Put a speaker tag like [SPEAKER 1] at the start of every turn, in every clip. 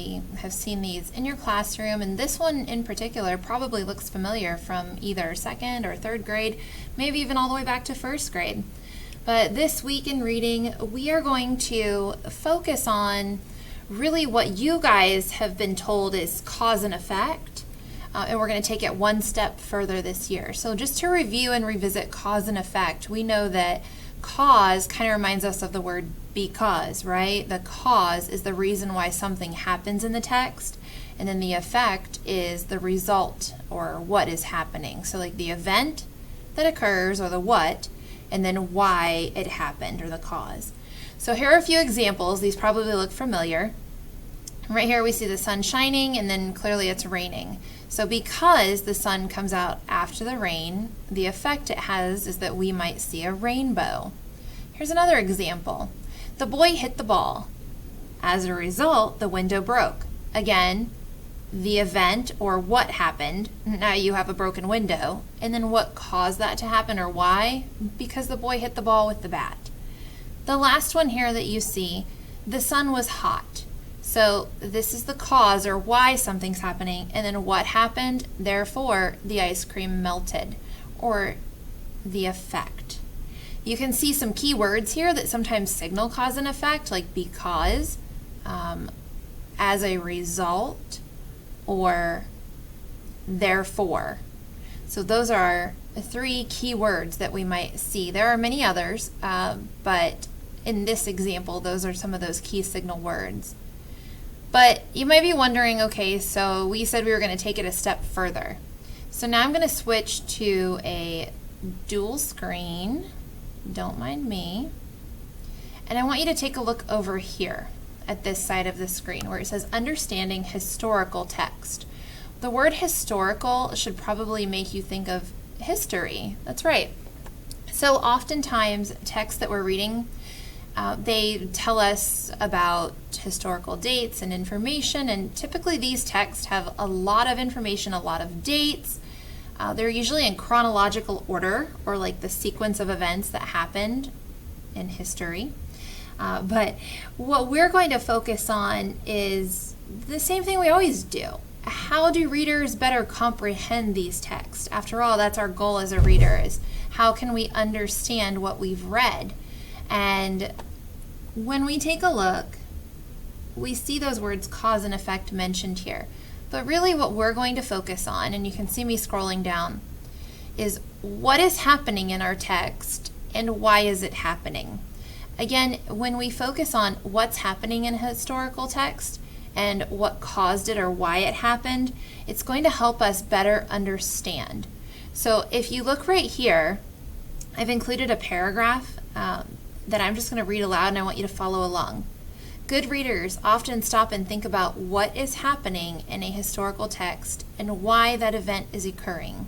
[SPEAKER 1] probably have seen these in your classroom, and this one in particular probably looks familiar from either second or third grade, maybe even all the way back to first grade. But this week in reading, we are going to focus on really what you guys have been told is cause and effect, and we're going to take it one step further this year. So just to review and revisit cause and effect, we know that cause kind of reminds us of the word because, right? The cause is the reason why something happens in the text, and then the effect is the result or what is happening. So like the event that occurs or the what, and then why it happened or the cause. So here are a few examples. These probably look familiar. Right here we see the sun shining, and then clearly it's raining. So because the sun comes out after the rain, the effect it has is that we might see a rainbow. Here's another example. The boy hit the ball. As a result, the window broke. Again, the event or what happened, now you have a broken window, and then what caused that to happen or why? Because the boy hit the ball with the bat. The last one here that you see, the sun was hot. So this is the cause or why something's happening, and then what happened, therefore the ice cream melted, or the effect. You can see some key words here that sometimes signal cause and effect, like because, as a result, or therefore. So those are 3 key words that we might see. There are many others, but in this example, those are some of those key signal words. But you might be wondering, okay, so we said we were going to take it a step further. So now I'm going to switch to a dual screen. Don't mind me. And I want you to take a look over here at this side of the screen where it says Understanding Historical Text. The word historical should probably make you think of history. That's right. So oftentimes texts that we're reading, they tell us about historical dates and information, and typically these texts have a lot of information, a lot of dates. They're usually in chronological order, or like the sequence of events that happened in history. But what we're going to focus on is the same thing we always do. How do readers better comprehend these texts? After all, that's our goal as a reader, is how can we understand what we've read? And when we take a look, we see those words cause and effect mentioned here. But really what we're going to focus on, and you can see me scrolling down, is what is happening in our text and why is it happening? Again, when we focus on what's happening in a historical text and what caused it or why it happened, it's going to help us better understand. So if you look right here, I've included a paragraph that I'm just going to read aloud, and I want you to follow along. Good readers often stop and think about what is happening in a historical text and why that event is occurring.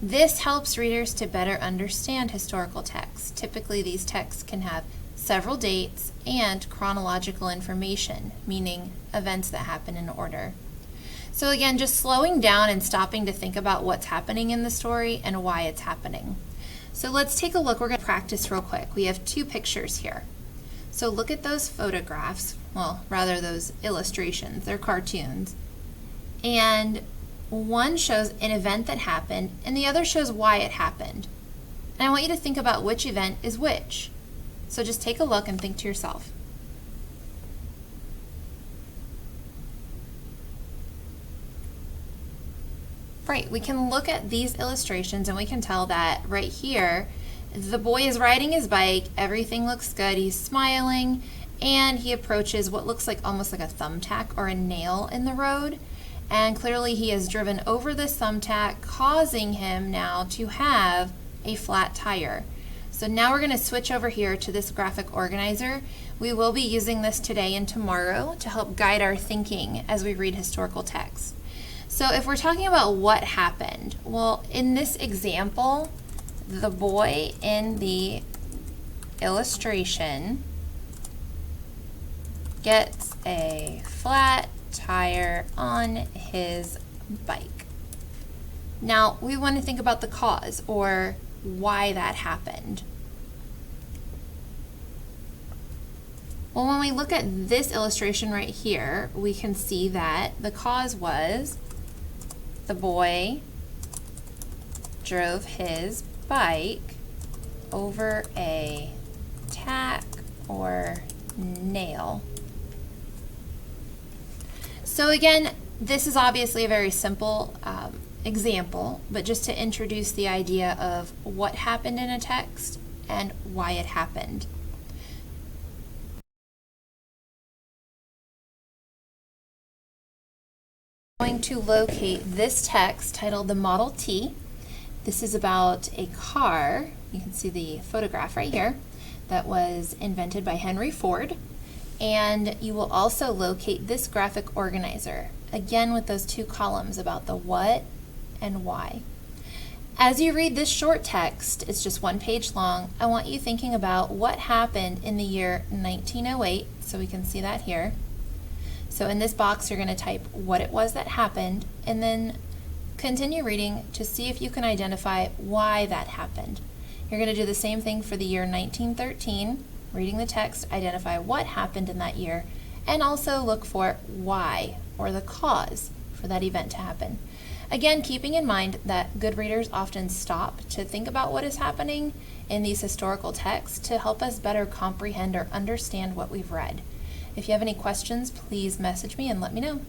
[SPEAKER 1] This helps readers to better understand historical texts. Typically, these texts can have several dates and chronological information, meaning events that happen in order. So again, just slowing down and stopping to think about what's happening in the story and why it's happening. So let's take a look. We're going to practice real quick. We have 2 pictures here. So look at those photographs, well, rather those illustrations. They're cartoons. And one shows an event that happened, and the other shows why it happened. And I want you to think about which event is which. So just take a look and think to yourself. Right, we can look at these illustrations and we can tell that right here, the boy is riding his bike, everything looks good, he's smiling, and he approaches what looks like almost like a thumbtack or a nail in the road. And clearly he has driven over this thumbtack, causing him now to have a flat tire. So now we're going to switch over here to this graphic organizer. We will be using this today and tomorrow to help guide our thinking as we read historical texts. So if we're talking about what happened, well, in this example, the boy in the illustration gets a flat tire on his bike. Now, we want to think about the cause or why that happened. Well, when we look at this illustration right here, we can see that the cause was the boy drove his bike over a tack or nail. So again, this is obviously a very simple example, but just to introduce the idea of what happened in a text and why it happened. I'm going to locate this text titled the Model T. This is about a car, you can see the photograph right here, that was invented by Henry Ford. And you will also locate this graphic organizer, again with those two columns about the what and why. As you read this short text, it's just 1 page long, I want you thinking about what happened in the year 1908, so we can see that here. So in this box you're going to type what it was that happened, and then continue reading to see if you can identify why that happened. You're going to do the same thing for the year 1913, reading the text, identify what happened in that year, and also look for why, or the cause for that event to happen. Again, keeping in mind that good readers often stop to think about what is happening in these historical texts to help us better comprehend or understand what we've read. If you have any questions, please message me and let me know.